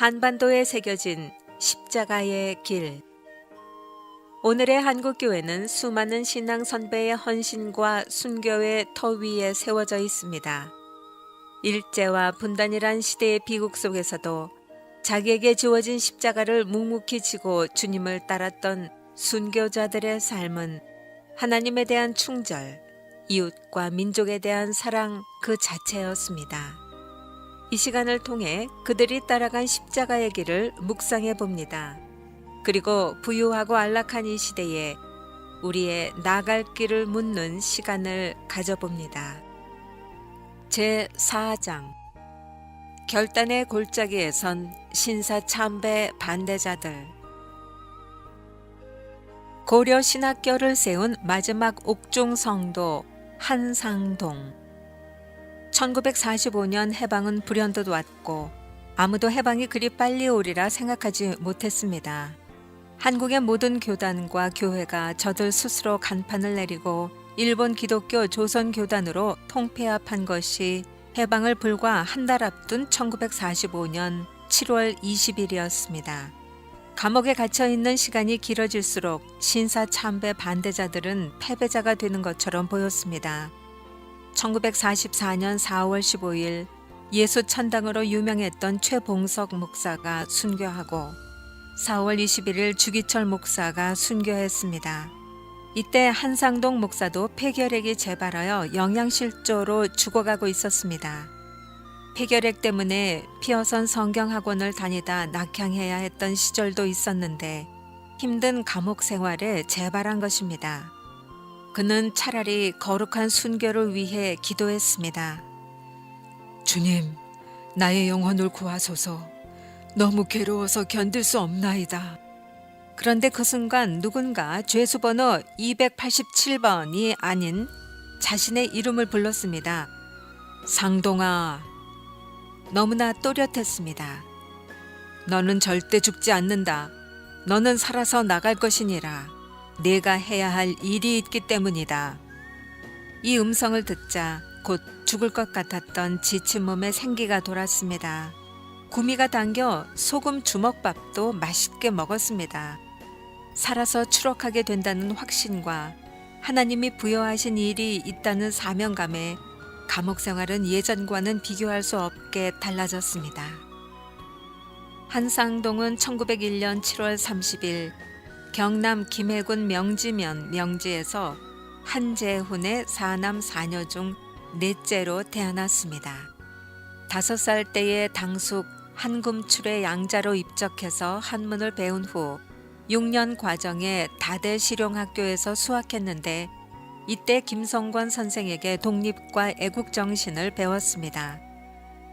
한반도에 새겨진 십자가의 길. 오늘의 한국교회는 수많은 신앙 선배의 헌신과 순교의 터 위에 세워져 있습니다. 일제와 분단이란 시대의 비극 속에서도 자기에게 주어진 십자가를 묵묵히 지고 주님을 따랐던 순교자들의 삶은 하나님에 대한 충절, 이웃과 민족에 대한 사랑 그 자체였습니다. 이 시간을 통해 그들이 따라간 십자가의 길을 묵상해 봅니다. 그리고 부유하고 안락한 이 시대에 우리의 나갈 길을 묻는 시간을 가져봅니다. 제4장 결단의 골짜기에 선 신사참배 반대자들. 고려 신학교를 세운 마지막 옥중 성도 한상동. 1945년 해방은 불현듯 왔고 아무도 해방이 그리 빨리 오리라 생각하지 못했습니다. 한국의 모든 교단과 교회가 저들 스스로 간판을 내리고 일본 기독교 조선교단으로 통폐합한 것이 해방을 불과 한 달 앞둔 1945년 7월 20일이었습니다. 감옥에 갇혀 있는 시간이 길어질수록 신사참배 반대자들은 패배자가 되는 것처럼 보였습니다. 1944년 4월 15일 예수천당으로 유명했던 최봉석 목사가 순교하고 4월 21일 주기철 목사가 순교했습니다. 이때 한상동 목사도 폐결핵이 재발하여 영양실조로 죽어가고 있었습니다. 폐결핵 때문에 피어선 성경학원을 다니다 낙향해야 했던 시절도 있었는데 힘든 감옥 생활에 재발한 것입니다. 그는 차라리 거룩한 순교를 위해 기도했습니다. 주님, 나의 영혼을 구하소서. 너무 괴로워서 견딜 수 없나이다. 그런데 그 순간 누군가 죄수번호 287번이 아닌 자신의 이름을 불렀습니다. 상동아. 너무나 또렷했습니다. 너는 절대 죽지 않는다. 너는 살아서 나갈 것이니라. 내가 해야 할 일이 있기 때문이다. 이 음성을 듣자 곧 죽을 것 같았던 지친 몸에 생기가 돌았습니다. 구미가 당겨 소금 주먹밥도 맛있게 먹었습니다. 살아서 추록하게 된다는 확신과 하나님이 부여하신 일이 있다는 사명감에 감옥 생활은 예전과는 비교할 수 없게 달라졌습니다. 한상동은 1901년 7월 30일 경남 김해군 명지면 명지에서 한재훈의 4남 4녀 중 넷째로 태어났습니다. 5살 때에 당숙 한금출의 양자로 입적해서 한문을 배운 후 6년 과정에 다대 실용학교에서 수학했는데 이때 김성권 선생에게 독립과 애국정신을 배웠습니다.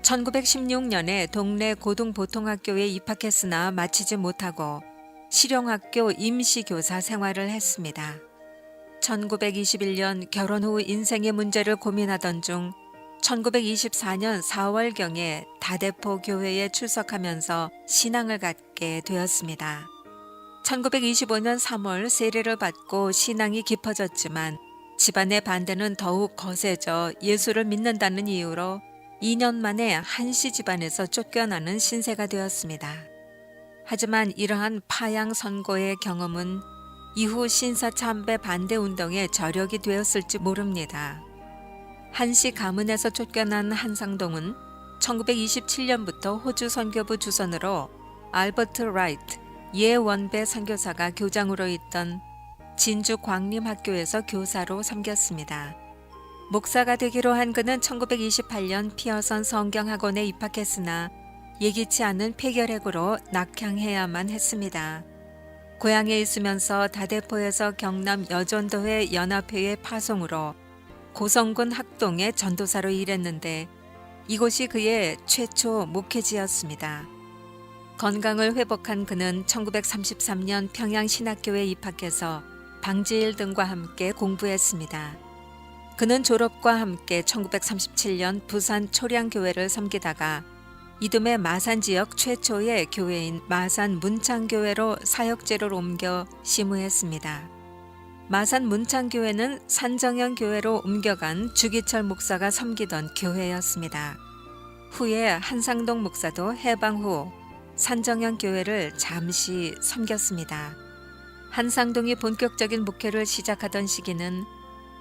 1916년에 동네 고등보통학교에 입학했으나 마치지 못하고 실용학교 임시교사 생활을 했습니다. 1921년 결혼 후 인생의 문제를 고민하던 중 1924년 4월경에 다대포 교회에 출석하면서 신앙을 갖게 되었습니다. 1925년 3월 세례를 받고 신앙이 깊어졌지만 집안의 반대는 더욱 거세져 예수를 믿는다는 이유로 2년 만에 한씨 집안에서 쫓겨나는 신세가 되었습니다. 하지만 이러한 파양 선고의 경험은 이후 신사참배 반대 운동의 저력이 되었을지 모릅니다. 한씨 가문에서 쫓겨난 한상동은 1927년부터 호주 선교부 주선으로 알버트 라이트 예원배 선교사가 교장으로 있던 진주 광림학교에서 교사로 섬겼습니다. 목사가 되기로 한 그는 1928년 피어선 성경학원에 입학했으나 예기치 않은 폐결핵으로 낙향해야만 했습니다. 고향에 있으면서 다대포에서 경남 여전도회 연합회의 파송으로 고성군 학동의 전도사로 일했는데 이곳이 그의 최초 목회지였습니다. 건강을 회복한 그는 1933년 평양신학교에 입학해서 방지일 등과 함께 공부했습니다. 그는 졸업과 함께 1937년 부산 초량교회를 섬기다가 이듬해 마산 지역 최초의 교회인 마산 문창교회로 사역제를 옮겨 심우했습니다. 마산 문창교회는 산정현 교회로 옮겨간 주기철 목사가 섬기던 교회였습니다. 후에 한상동 목사도 해방 후 산정형 교회를 잠시 섬겼습니다. 한상동이 본격적인 목회를 시작하던 시기는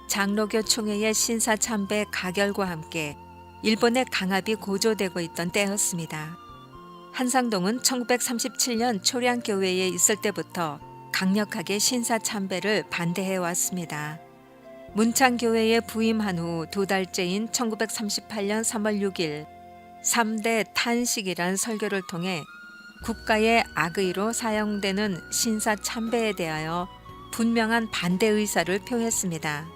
장로교 총회의 신사참배 가결과 함께 일본의 강압이 고조되고 있던 때였습니다. 한상동은 1937년 초량교회에 있을 때부터 강력하게 신사참배를 반대해 왔습니다. 문창교회에 부임한 후 2달째인 1938년 3월 6일 3대 탄식이란 설교를 통해 국가의 악의로 사용되는 신사참배에 대하여 분명한 반대 의사를 표했습니다.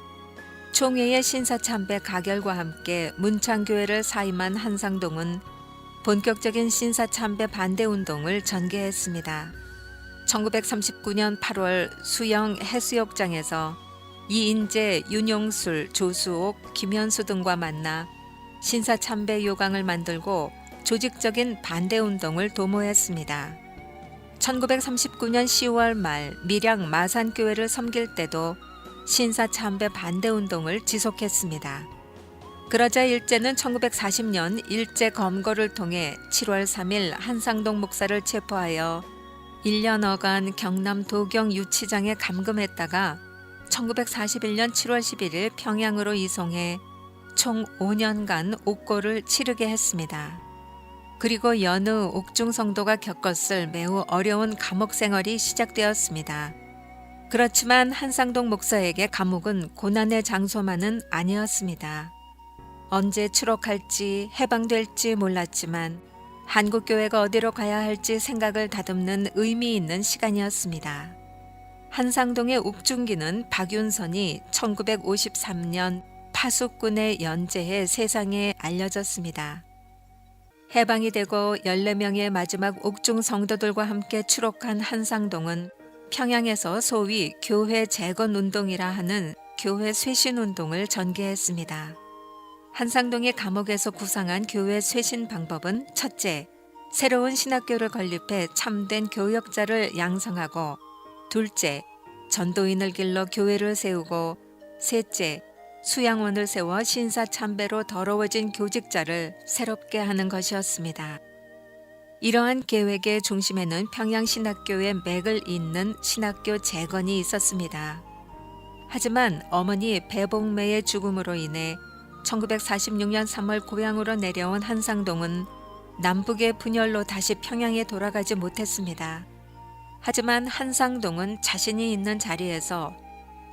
총회의 신사참배 가결과 함께 문창교회를 사임한 한상동은 본격적인 신사참배 반대 운동을 전개했습니다. 1939년 8월 수영 해수욕장에서 이인재, 윤용술, 조수옥, 김현수 등과 만나 신사참배 요강을 만들고 조직적인 반대 운동을 도모했습니다. 1939년 10월 말 밀양 마산교회를 섬길 때도 신사참배 반대 운동을 지속했습니다. 그러자 일제는 1940년 일제 검거를 통해 7월 3일 한상동 목사를 체포하여 1년여간 경남 도경 유치장에 감금했다가 1941년 7월 11일 평양으로 이송해 총 5년간 옥고를 치르게 했습니다. 그리고 여느 옥중 성도가 겪었을 매우 어려운 감옥 생활이 시작되었습니다. 그렇지만 한상동 목사에게 감옥은 고난의 장소만은 아니었습니다. 언제 추록할지 해방될지 몰랐지만 한국교회가 어디로 가야 할지 생각을 다듬는 의미 있는 시간이었습니다. 한상동의 옥중기는 박윤선이 1953년 파수꾼의 연재해 세상에 알려졌습니다. 해방이 되고 14명의 마지막 옥중 성도들과 함께 추록한 한상동은 평양에서 소위 교회 재건 운동이라 하는 교회 쇄신 운동을 전개했습니다. 한상동이 감옥에서 구상한 교회 쇄신 방법은 첫째, 새로운 신학교를 건립해 참된 교역자를 양성하고 둘째, 전도인을 길러 교회를 세우고 셋째, 수양원을 세워 신사참배로 더러워진 교직자를 새롭게 하는 것이었습니다. 이러한 계획의 중심에는 평양신학교의 맥을 잇는 신학교 재건이 있었습니다. 하지만 어머니 배봉매의 죽음으로 인해 1946년 3월 고향으로 내려온 한상동은 남북의 분열로 다시 평양에 돌아가지 못했습니다. 하지만 한상동은 자신이 있는 자리에서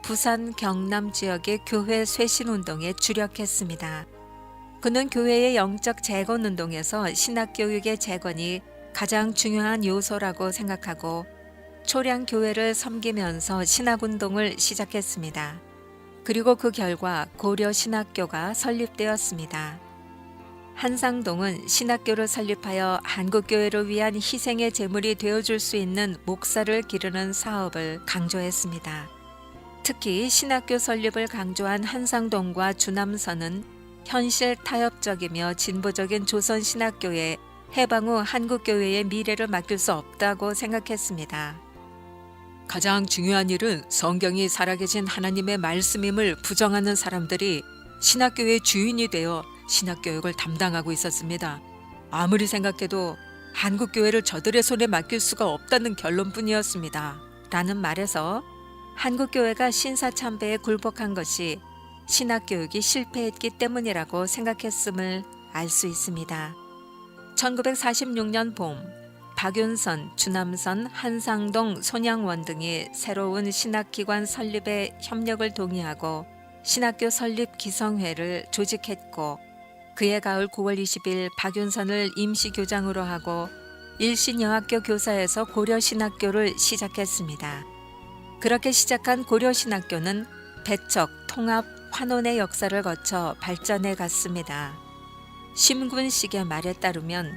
부산 경남 지역의 교회 쇄신운동에 주력했습니다. 그는 교회의 영적 재건운동에서 신학교육의 재건이 가장 중요한 요소라고 생각하고 초량교회를 섬기면서 신학운동을 시작했습니다. 그리고 그 결과 고려신학교가 설립되었습니다. 한상동은 신학교를 설립하여 한국교회를 위한 희생의 제물이 되어줄 수 있는 목사를 기르는 사업을 강조했습니다. 특히 신학교 설립을 강조한 한상동과 주남선은 현실 타협적이며 진보적인 조선 신학교에 해방 후 한국교회의 미래를 맡길 수 없다고 생각했습니다. 가장 중요한 일은 성경이 살아계신 하나님의 말씀임을 부정하는 사람들이 신학교의 주인이 되어 신학교육을 담당하고 있었습니다. 아무리 생각해도 한국교회를 저들의 손에 맡길 수가 없다는 결론뿐이었습니다. 라는 말에서 한국교회가 신사참배에 굴복한 것이 신학교육이 실패했기 때문이라고 생각했음을 알 수 있습니다. 1946년 봄 박윤선, 주남선, 한상동, 손양원 등이 새로운 신학기관 설립에 협력을 동의하고 신학교 설립 기성회를 조직했고 그해 가을 9월 20일 박윤선을 임시교장으로 하고 일신여학교 교사에서 고려신학교를 시작했습니다. 그렇게 시작한 고려신학교는 배척, 통합, 환원의 역사를 거쳐 발전해 갔습니다. 심군식의 말에 따르면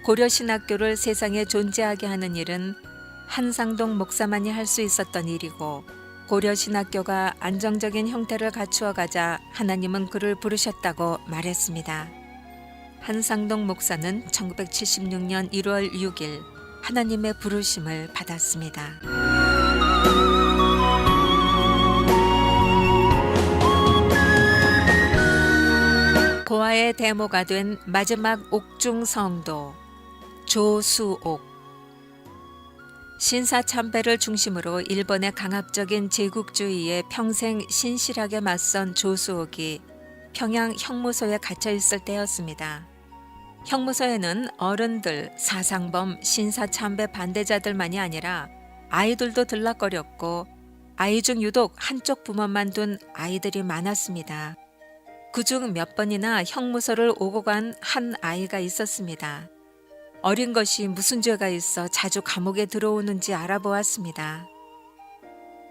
고려신학교를 세상에 존재하게 하는 일은 한상동 목사만이 할 수 있었던 일이고 고려신학교가 안정적인 형태를 갖추어 가자 하나님은 그를 부르셨다고 말했습니다. 한상동 목사는 1976년 1월 6일 하나님의 부르심을 받았습니다. 고아의 데모가 된 마지막 옥중 성도. 조수옥. 신사참배를 중심으로 일본의 강압적인 제국주의에 평생 신실하게 맞선 조수옥이 평양 형무소에 갇혀 있을 때였습니다. 형무소에는 어른들, 사상범, 신사참배 반대자들만이 아니라 아이들도 들락거렸고 아이 중 유독 한쪽 부모만 둔 아이들이 많았습니다. 그중 몇 번이나 형무소를 오고 간 한 아이가 있었습니다. 어린 것이 무슨 죄가 있어 자주 감옥에 들어오는지 알아보았습니다.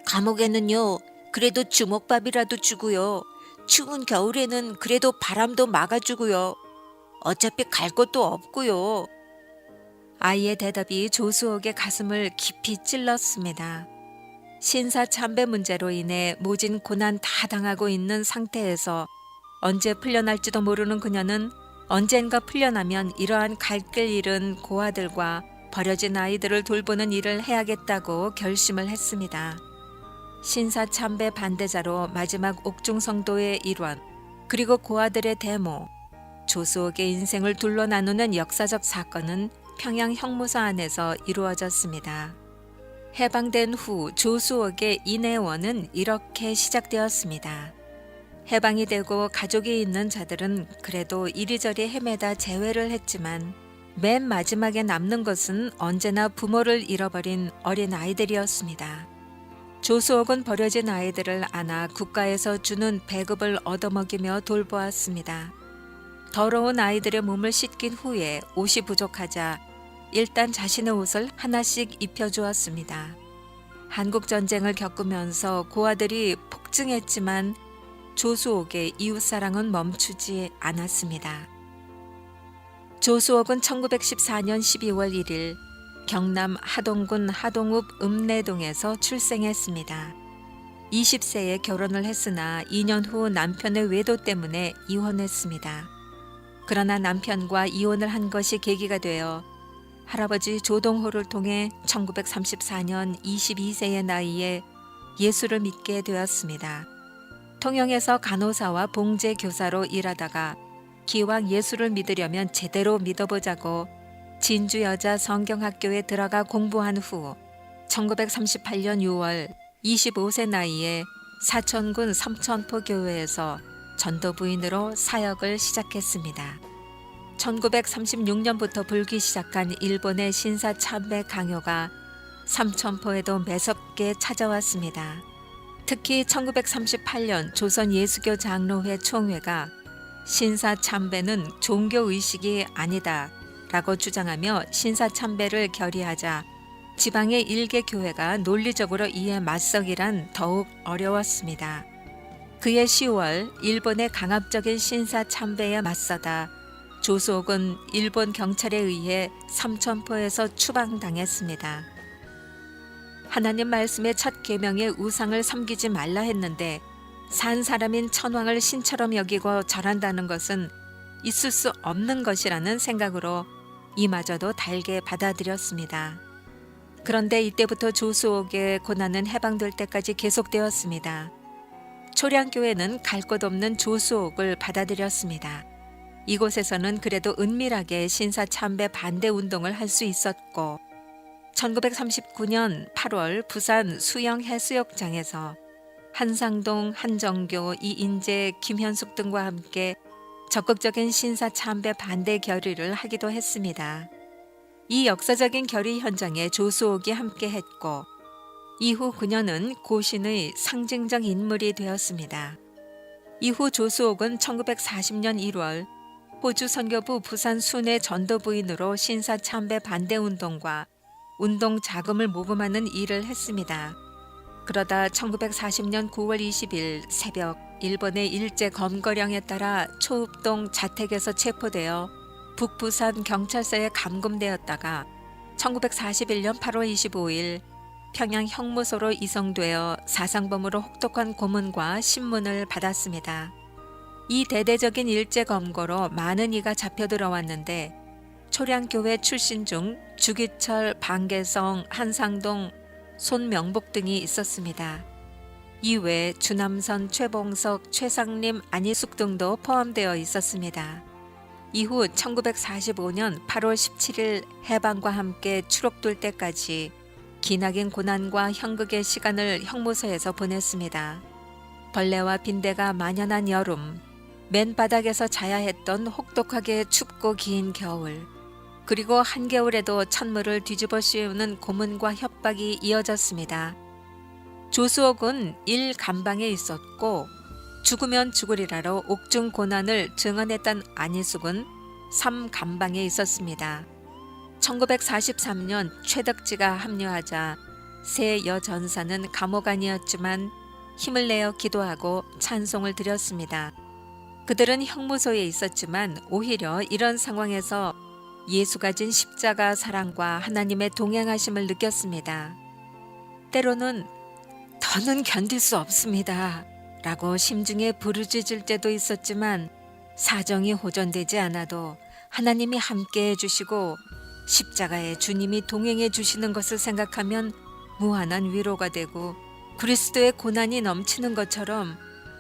감옥에는요, 그래도 주먹밥이라도 주고요. 추운 겨울에는 그래도 바람도 막아주고요. 어차피 갈 곳도 없고요. 아이의 대답이 조수옥의 가슴을 깊이 찔렀습니다. 신사참배 문제로 인해 모진 고난 다 당하고 있는 상태에서 언제 풀려날지도 모르는 그녀는 언젠가 풀려나면 이러한 갈 길 잃은 고아들과 버려진 아이들을 돌보는 일을 해야겠다고 결심을 했습니다. 신사참배 반대자로 마지막 옥중성도의 일원, 그리고 고아들의 대모, 조수옥의 인생을 둘러 나누는 역사적 사건은 평양 형무소 안에서 이루어졌습니다. 해방된 후 조수옥의 인해원은 이렇게 시작되었습니다. 해방이 되고 가족이 있는 자들은 그래도 이리저리 헤매다 재회를 했지만 맨 마지막에 남는 것은 언제나 부모를 잃어버린 어린 아이들이었습니다. 조수옥은 버려진 아이들을 안아 국가에서 주는 배급을 얻어먹이며 돌보았습니다. 더러운 아이들의 몸을 씻긴 후에 옷이 부족하자 일단 자신의 옷을 하나씩 입혀주었습니다. 한국전쟁을 겪으면서 고아들이 폭증했지만 조수옥의 이웃사랑은 멈추지 않았습니다. 조수옥은 1914년 12월 1일 경남 하동군 하동읍 읍내동에서 출생했습니다. 20세에 결혼을 했으나 2년 후 남편의 외도 때문에 이혼했습니다. 그러나 남편과 이혼을 한 것이 계기가 되어 할아버지 조동호를 통해 1934년 22세의 나이에 예수를 믿게 되었습니다. 통영에서 간호사와 봉제 교사로 일하다가 기왕 예수를 믿으려면 제대로 믿어보자고 진주 여자 성경학교에 들어가 공부한 후 1938년 6월 25세 나이에 사천군 삼천포 교회에서 전도부인으로 사역을 시작했습니다. 1936년부터 불기 시작한 일본의 신사참배 강요가 삼천포에도 매섭게 찾아왔습니다. 특히 1938년 조선 예수교 장로회 총회가 신사참배는 종교의식이 아니다 라고 주장하며 신사참배를 결의하자 지방의 일개 교회가 논리적으로 이에 맞서기란 더욱 어려웠습니다. 그해 10월 일본의 강압적인 신사참배에 맞서다 조수옥은 일본 경찰에 의해 삼천포에서 추방당했습니다. 하나님 말씀의 첫 계명에 우상을 섬기지 말라 했는데 산 사람인 천황을 신처럼 여기고 절한다는 것은 있을 수 없는 것이라는 생각으로 이마저도 달게 받아들였습니다. 그런데 이때부터 조수옥의 고난은 해방될 때까지 계속되었습니다. 초량교회는 갈 곳 없는 조수옥을 받아들였습니다. 이곳에서는 그래도 은밀하게 신사참배 반대 운동을 할 수 있었고 1939년 8월 부산 수영해수욕장에서 한상동, 한정교, 이인재, 김현숙 등과 함께 적극적인 신사참배 반대 결의를 하기도 했습니다. 이 역사적인 결의 현장에 조수옥이 함께했고 이후 그녀는 고신의 상징적 인물이 되었습니다. 이후 조수옥은 1940년 1월 호주 선교부 부산 순회 전도부인으로 신사참배 반대 운동과 운동 자금을 모금하는 일을 했습니다. 그러다 1940년 9월 20일 새벽 일본의 일제 검거령에 따라 초읍동 자택에서 체포되어 북부산 경찰서에 감금되었다가 1941년 8월 25일 평양 형무소로 이송되어 사상범으로 혹독한 고문과 신문을 받았습니다. 이 대대적인 일제 검거로 많은 이가 잡혀 들어왔는데 초량교회 출신 중 주기철, 방개성, 한상동, 손명복 등이 있었습니다. 이외 주남선, 최봉석, 최상림, 안희숙 등도 포함되어 있었습니다. 이후 1945년 8월 17일 해방과 함께 추록될 때까지 기나긴 고난과 형극의 시간을 형무소에서 보냈습니다. 벌레와 빈대가 만연한 여름, 맨 바닥에서 자야 했던 혹독하게 춥고 긴 겨울, 그리고 한겨울에도 찬물을 뒤집어 씌우는 고문과 협박이 이어졌습니다. 조수옥은 1 감방에 있었고 죽으면 죽으리라로 옥중 고난을 증언했던 안희숙은 3 감방에 있었습니다. 1943년 최덕지가 합류하자 새 여전사는 감옥 안이었지만 힘을 내어 기도하고 찬송을 드렸습니다. 그들은 형무소에 있었지만 오히려 이런 상황에서 예수가 진 십자가 사랑과 하나님의 동행하심을 느꼈습니다. 때로는 더는 견딜 수 없습니다 라고 심중에 부르짖을 때도 있었지만 사정이 호전되지 않아도 하나님이 함께 해주시고 십자가에 주님이 동행해 주시는 것을 생각하면 무한한 위로가 되고 그리스도의 고난이 넘치는 것처럼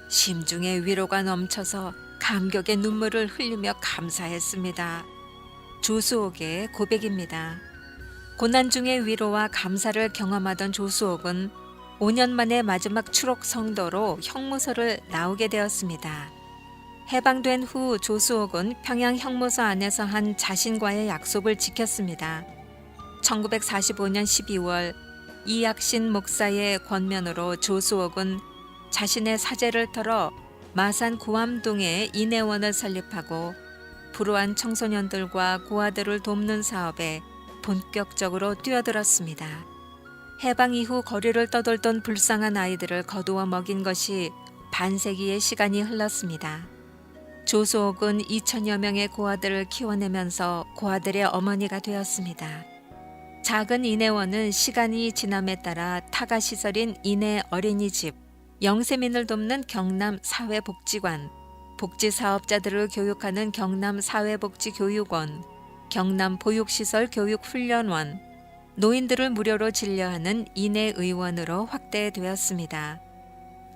심중에 위로가 넘쳐서 감격의 눈물을 흘리며 감사했습니다. 조수옥의 고백입니다. 고난 중의 위로와 감사를 경험하던 조수옥은 5년 만에 마지막 추록 성도로 형무소를 나오게 되었습니다. 해방된 후 조수옥은 평양 형무소 안에서 한 자신과의 약속을 지켰습니다. 1945년 12월 이약신 목사의 권면으로 조수옥은 자신의 사제를 털어 마산 구암동에 인애원을 설립하고 불우한 청소년들과 고아들을 돕는 사업에 본격적으로 뛰어들었습니다. 해방 이후 거리를 떠돌던 불쌍한 아이들을 거두어 먹인 것이 반세기의 시간이 흘렀습니다. 조수옥은 2천여 명의 고아들을 키워내면서 고아들의 어머니가 되었습니다. 작은 인애원은 시간이 지남에 따라 타가시설인 인애 어린이집, 영세민을 돕는 경남 사회복지관, 복지사업자들을 교육하는 경남 사회복지교육원, 경남 보육시설 교육훈련원, 노인들을 무료로 진료하는 인애의원으로 확대되었습니다.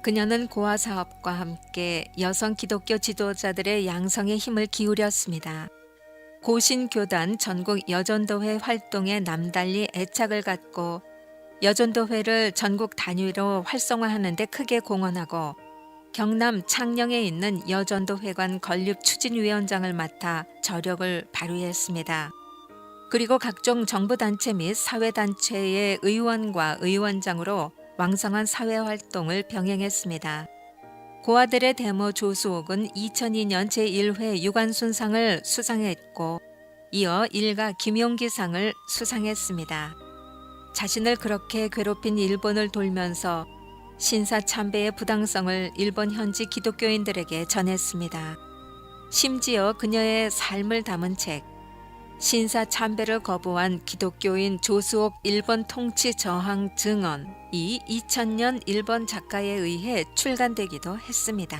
그녀는 고아 사업과 함께 여성 기독교 지도자들의 양성에 힘을 기울였습니다. 고신교단 전국 여전도회 활동에 남달리 애착을 갖고 여전도회를 전국 단위로 활성화하는 데 크게 공헌하고 경남 창녕에 있는 여전도회관 건립 추진위원장을 맡아 저력을 발휘했습니다. 그리고 각종 정부단체 및 사회단체의 의원과 의원장으로 왕성한 사회활동을 병행했습니다. 고아들의 데모 조수옥은 2002년 제1회 유관순상을 수상했고 이어 일가 김용기상을 수상했습니다. 자신을 그렇게 괴롭힌 일본을 돌면서 신사참배의 부당성을 일본 현지 기독교인들에게 전했습니다. 심지어 그녀의 삶을 담은 책 신사참배를 거부한 기독교인 조수옥 일본 통치 저항 증언이 2000년 일본 작가에 의해 출간되기도 했습니다.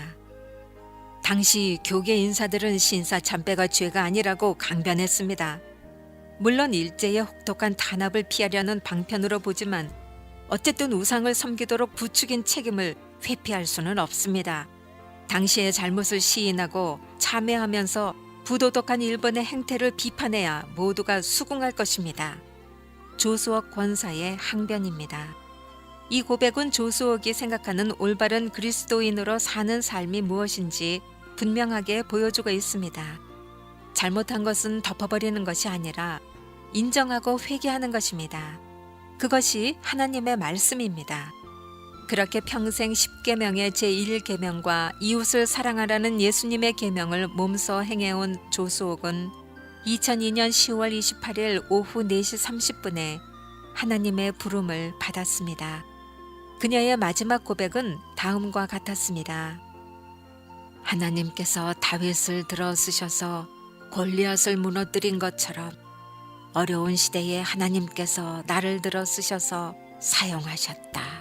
당시 교계 인사들은 신사참배가 죄가 아니라고 강변했습니다. 물론 일제의 혹독한 탄압을 피하려는 방편으로 보지만 어쨌든 우상을 섬기도록 부추긴 책임을 회피할 수는 없습니다. 당시의 잘못을 시인하고 참회하면서 부도덕한 일본의 행태를 비판해야 모두가 수긍할 것입니다. 조수옥 권사의 항변입니다. 이 고백은 조수옥이 생각하는 올바른 그리스도인으로 사는 삶이 무엇인지 분명하게 보여주고 있습니다. 잘못한 것은 덮어버리는 것이 아니라 인정하고 회개하는 것입니다. 그것이 하나님의 말씀입니다. 그렇게 평생 10계명의 제1계명과 이웃을 사랑하라는 예수님의 계명을 몸소 행해온 조수옥은 2002년 10월 28일 오후 4시 30분에 하나님의 부름을 받았습니다. 그녀의 마지막 고백은 다음과 같았습니다. 하나님께서 다윗을 들어 쓰셔서 골리앗을 무너뜨린 것처럼 어려운 시대에 하나님께서 나를 들어 쓰셔서 사용하셨다.